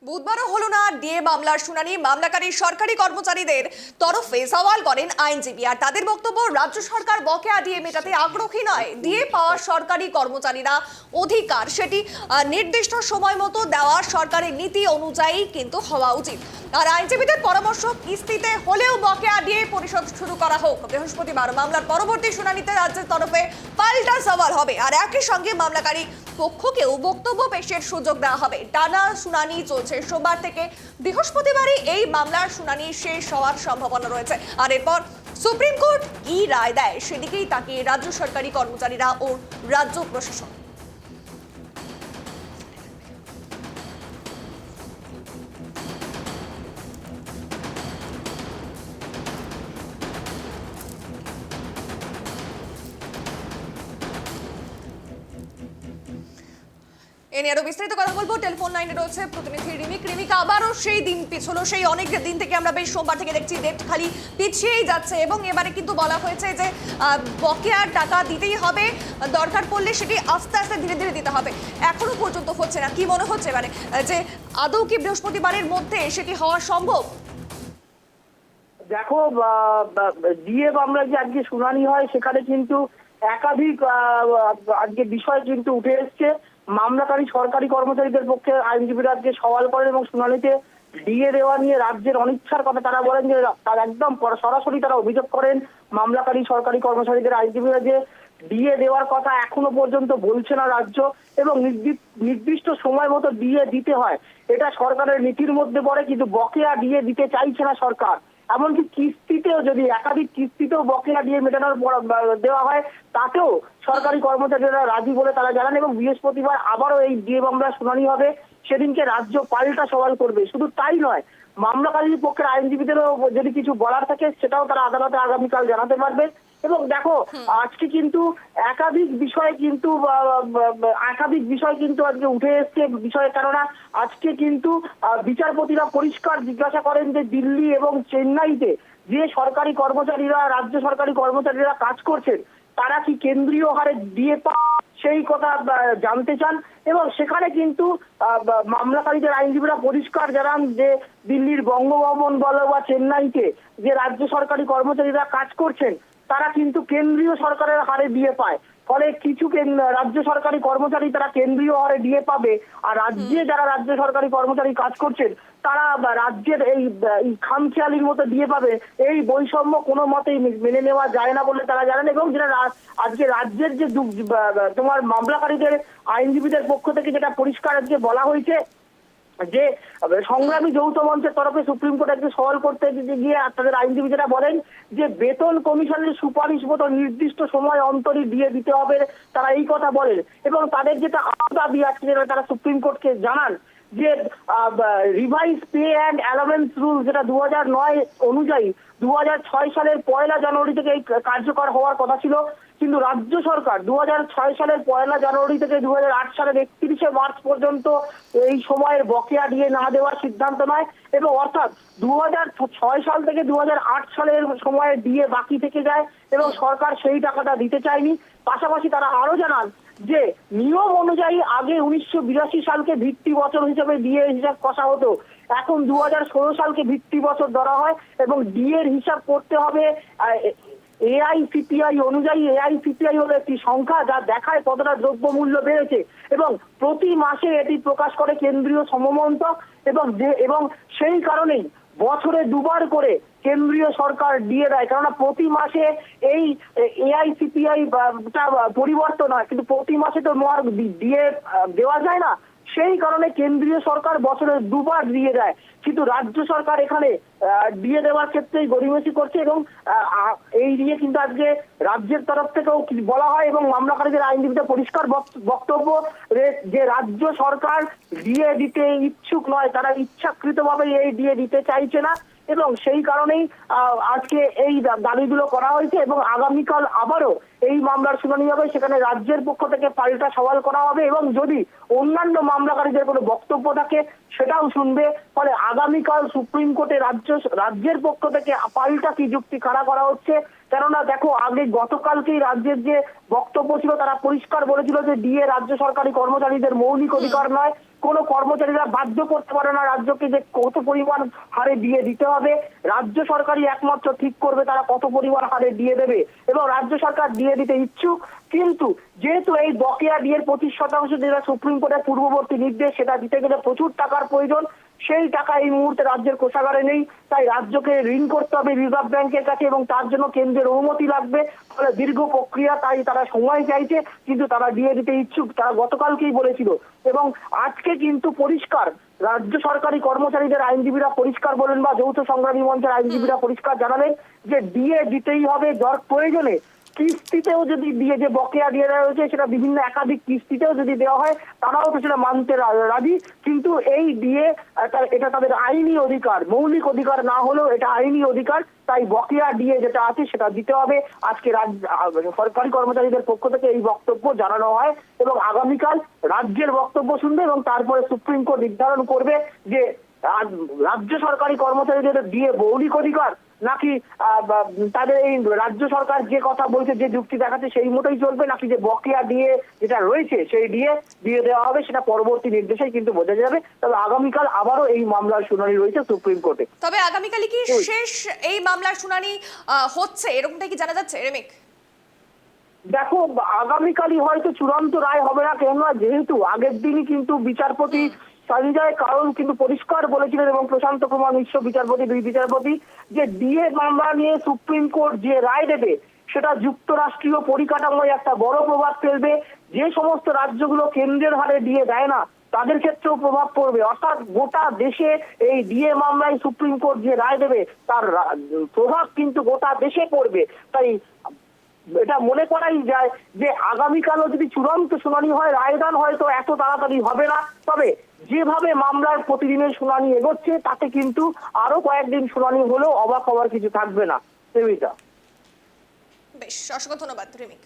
বুধবারও হলো না ডিএ মামলার শুনানি। মামলাকারী সরকারি কর্মচারীদের তরফে সওয়াল করেন আইনজীবী, আর তাদের বক্তব্য রাজ্য সরকার বকেয়া ডিএ মেটাতে আগ্রহী নয়। ডিএ পাওয়া সরকারি কর্মচারীরা অধিকার, সেটি নির্দিষ্ট সময় মতো দেওয়া সরকারের নীতি অনুযায়ী কিন্তু হওয়া উচিত। আর আইনজীবীদের পরামর্শ, কিস্তিতে হলেও বকেয়া ডিএ পরিশোধ শুরু করা হোক। বৃহস্পতিবার মামলার পরবর্তী শুনানিতে রাজ্যের তরফে পাল্টা সওয়াল হবে, আর একই সঙ্গে মামলাকারী পক্ষকেও বক্তব্য পেশের সুযোগ দেওয়া হবে। টানা শুনানি চলছে। সোমবার থেকে বৃহস্পতিবারই এই মামলার শুনানি শেষ হওয়ার সম্ভাবনা রয়েছে। আর এরপর সুপ্রিম কোর্ট কি রায় দেয় সেদিকেই তাকিয়ে রাজ্য সরকারি কর্মচারীরা ও রাজ্য প্রশাসন। এ নিয়ে আরো বিস্তারিত কথা বলবো। টেলিফোন লাইনে রয়েছে প্রতিনিধি রিমিক। রিমিক, আবারও সেই দিন পিছলো, সেই অনেক দিন থেকে আমরা বেশ সোমবার থেকে দেখছি ডেট খালি পিছিয়েই যাচ্ছে, এবং এবারে কিন্তু বলা হয়েছে যে বকেয়ার টাকা দিতেই হবে, দরকার পড়লে সেটি আস্তে আস্তে ধীরে ধীরে দিতে হবে। এখনো পর্যন্ত হচ্ছে না। কি মনে হচ্ছে মানে যে আদৌ কি বৃহস্পতিবারের মধ্যে সেটি হওয়া সম্ভব? দেখো, ডিএ মামলা যে আজকে শুনানি হয় সেখানে কিন্তু একাধিক আজকে বিষয় কিন্তু উঠে এসছে। মামলাকারী সরকারি কর্মচারীদের পক্ষে আইনজীবীরা আজকে সওয়াল করেন এবং শুনানিতে ডিএ দেওয়া নিয়ে রাজ্যের অনিচ্ছার কথা তারা বলেন, যে তার একদম সরাসরি তারা অভিযোগ করেন মামলাকারী সরকারি কর্মচারীদের আইনজীবীরা যে ডিএ দেওয়ার কথা এখনো পর্যন্ত বলছে না রাজ্য, এবং নির্দিষ্ট সময় মতো ডিএ দিতে হয় এটা সরকারের নীতির মধ্যে পড়ে, কিন্তু বকেয়া ডিএ দিতে চাইছে না সরকার। এমনকি কিস্তিতেও যদি একাধিক কিস্তিতেও বকেয়া দিয়ে মেটানোর দেওয়া হয় তাতেও সরকারি কর্মচারীরা রাজি বলে তারা জানান। এবং বৃহস্পতিবার আবারও এই ডিএ মামলার শুনানি হবে, সেদিনকে রাজ্য পাল্টা সওয়াল করবে। শুধু তাই নয়, মামলাকারীর পক্ষের আইনজীবীদেরও যদি কিছু বলার থাকে সেটাও তারা আদালতে আগামীকাল জানাতে পারবে। এবং দেখো, আজকে কিন্তু একাধিক বিষয় কিন্তু আজকে উঠে এসছে বিষয়ে, কেননা আজকে কিন্তু বিচারপতিরা পরিষ্কার জিজ্ঞাসা করেন যে দিল্লি এবং চেন্নাইতে যে সরকারি কর্মচারীরা, রাজ্য সরকারি কর্মচারীরা কাজ করছেন তারা কি কেন্দ্রীয় হারে ডিএ সেই কথা জানতে চান। এবং সেখানে কিন্তু মামলাকারীদের আইনজীবীরা পরিষ্কার জানান যে দিল্লির বঙ্গভবন বলো বা চেন্নাইতে যে রাজ্য সরকারি কর্মচারীরা কাজ করছেন তারা কিন্তু কেন্দ্রীয় সরকারের হারে ডিএ পায়। ফলে কিছু রাজ্য সরকারি কর্মচারী তারা কেন্দ্রীয় হারে ডিএ পাবে, আর রাজ্যে যারা রাজ্য সরকারি কর্মচারী কাজ করছেন তারা রাজ্যের এই খামখেয়ালির মতো ডিএ পাবে। এই বৈষম্য কোনো মতেই মেনে নেওয়া যায় না বলে তারা জানেন। এবং যেটা আজকে রাজ্যের যে তোমার মামলাকারীদের আইনজীবীদের পক্ষ থেকে যেটা পরিষ্কার আজকে বলা হয়েছে যে সংগ্রামী যৌথ মঞ্চের তরফে সুপ্রিম কোর্টে একটি সওয়াল করতে গিয়ে তাদের আইনজীবী যেটা বলেন যে বেতন কমিশনের সুপারিশ মতো নির্দিষ্ট সময় অন্তরই দিয়ে দিতে হবে, তারা এই কথা বলেন। এবং তাদের যেটা দাবি আছে যেটা তারা সুপ্রিম কোর্টকে জানান যে revise pay and allowance rule যেটা 2009 অনুযায়ী 2006 সালের 1 জানুয়ারি থেকে এই কার্যকর হওয়ার কথা ছিল, কিন্তু রাজ্য সরকার 2006 সালের 1 জানুয়ারি থেকে 2008 সালের 31 মার্চ পর্যন্ত এই সময়ের বকেয়া দিয়ে না দেওয়ার সিদ্ধান্ত নেয়। এবং অর্থাৎ 2006 সাল থেকে 2008 সালের সময়ে দিয়ে বাকি থেকে যায় এবং সরকার সেই টাকাটা দিতে চায়নি। পাশাপাশি তারা আরো জানান যে নিয়ম অনুযায়ী আগে 1982 সালকে ভিত্তি বছর হিসেবে ডিএ হিসাব কষা হতো, এখন 2016 সালকে ভিত্তি বছর ধরা হয় এবং ডিএর হিসাব করতে হবে এআইসিপিআই অনুযায়ী। এআইসিপিআই হলো একটি সংখ্যা যা দেখায় কতটা দ্রব্যমূল্য বেড়েছে, এবং প্রতি মাসে এটি প্রকাশ করে কেন্দ্রীয় সমমন্ত্রক। এবং সেই কারণেই বছরে দুবার করে কেন্দ্রীয় সরকার ডিএ দেয়, কেননা প্রতি মাসে এই এআইসিপিআই পরিবর্তন হয়, কিন্তু প্রতি মাসে তো ডিএ দেওয়া যায় না। সেই কারণে কেন্দ্রীয় সরকার বছরে দুবার দিয়ে দেয়, কিন্তু রাজ্য সরকার এখানে দিয়ে দেওয়ার ক্ষেত্রেই গড়িমসি করছে। এবং এই নিয়ে কিন্তু আজকে রাজ্যের তরফ থেকেও বলা হয় এবং মামলাকারীদের আইনজীবীদের পরিষ্কার বক্তব্য যে রাজ্য সরকার ডিএ দিতে ইচ্ছুক নয়, তারা ইচ্ছাকৃতভাবে এই ডিএ দিতে চাইছে না। এবং সেই কারণেই আজকে এই দাবিগুলো করা হয়েছে এবং আগামীকাল আবারও এই মামলার শুনানি হবে, সেখানে রাজ্যের পক্ষ থেকে পাল্টা সওয়াল করা হবে এবং যদি অন্যান্য মামলাকারীদের কোনো বক্তব্য থাকে সেটাও শুনবে। ফলে আগামীকাল সুপ্রিম কোর্টে রাজ্যের পক্ষ থেকে পাল্টা কি যুক্তি খাড়া করা হচ্ছে কেননা দেখো, আগে গতকালকেই রাজ্যের যে বক্তব্য ছিল তারা পরিষ্কার বলেছিল যে ডিএ রাজ্য সরকারি কর্মচারীদের মৌলিক অধিকার নয়। কোনো কর্মচারীরা বাধ্য করতে পারে না রাজ্যকে যে কত পরিমাণ হারে ডিএ দিতে হবে। রাজ্য সরকারই একমাত্র ঠিক করবে তারা কত পরিমাণ হারে ডিএ দেবে, এবং রাজ্য সরকার ডিএ দিতে ইচ্ছুক। কিন্তু যেহেতু এই বকেয়া ডিএর 25% যেটা সুপ্রিম কোর্টের পূর্ববর্তী নির্দেশ, সেটা দিতে গেলে প্রচুর টাকার প্রয়োজন। সেই টাকা এই মুহূর্তে রাজ্যের কোষাগারে নেই, তাই রাজ্যকে ঋণ করতে হবে রিজার্ভ ব্যাংকের কাছে, এবং তার জন্য কেন্দ্রের অনুমতি লাগবে। ফলে দীর্ঘ প্রক্রিয়া, তাই তারা সময় চাইছে, কিন্তু তারা ডিএ দিতে ইচ্ছুক, তারা গতকালকেই বলেছিল। এবং আজকে কিন্তু পরিষ্কার রাজ্য সরকারি কর্মচারীদের আইনজীবীরা পরিষ্কার বলেন, বা যৌথ সংগ্রামী মঞ্চের আইনজীবীরা পরিষ্কার জানালেন যে ডিএ দিতেই হবে, প্রয়োজনে কিস্তিতেও যদি দিয়ে, যে বকেয়া দিয়ে দেওয়া হয়েছে সেটা বিভিন্ন একাধিক কিস্তিতেও যদি দেওয়া হয় তারাও তো সেটা মানতে রাজি। কিন্তু এই দিয়ে এটা তাদের আইনি অধিকার, মৌলিক অধিকার না হলেও এটা আইনি অধিকার, তাই বকেয়া দিয়ে যেটা আছে সেটা দিতে হবে। আজকে সরকারি কর্মচারীদের পক্ষ থেকে এই বক্তব্য জানানো হয়, এবং আগামীকাল রাজ্যের বক্তব্য শুনবে, এবং তারপরে সুপ্রিম কোর্ট নির্ধারণ করবে যে রাজ্য সরকারি কর্মচারীদের দিয়ে মৌলিক অধিকার নাকি তাদের এই রাজ্য সরকার যে কথা বলছে, যে যুক্তি দেখাচ্ছে সেই মতোই চলবে, নাকি যে বকেয়া দিয়ে যেটা রয়েছে সেই দিয়ে দেওয়া হবে, সেটা পরবর্তী নির্দেশেই কিন্তু বোঝা যাবে। তবে আগামীকাল আবারও এই মামলার শুনানি রয়েছে সুপ্রিম কোর্টে। তবে আগামীকালই কি শেষ এই মামলার শুনানি হচ্ছে, এরকমটাই কি জানা যাচ্ছে রেমিক? দেখো, আগামীকালই হয়তো চূড়ান্ত রায় হবে না, কেননা যেহেতু আগের দিনই কিন্তু বিচারপতি সঞ্জয় কারণ কিন্তু পরিষ্কার বলেছিলেন, এবং প্রশান্ত কুমার মিশ্র বিচারপতি, দুই বিচারপতি, যে ডিএ মামলা নিয়ে সুপ্রিম কোর্ট যে রায় দেবে সেটা যুক্তরাষ্ট্রীয় পরিকাঠামোয় একটা বড় প্রভাব ফেলবে। যে সমস্ত রাজ্যগুলো কেন্দ্রের হারে ডিএ দেয় না তাদের ক্ষেত্রেও প্রভাব পড়বে, অর্থাৎ গোটা দেশে এই ডিএ মামলায় সুপ্রিম কোর্ট যে রায় দেবে তার প্রভাব কিন্তু গোটা দেশে পড়বে। তাই এটা মনে করাই যায় যে আগামীকালও যদি চূড়ান্ত শুনানি হয়, রায়দান হয়তো এত তাড়াতাড়ি হবে না। তবে যেভাবে মামলার প্রতিদিনের শুনানি এগোচ্ছে তাতে কিন্তু আরো কয়েকদিন শুনানি হলেও অবাক হওয়ার কিছু থাকবে না। বেশ, অসংখ্য ধন্যবাদ রেমিক।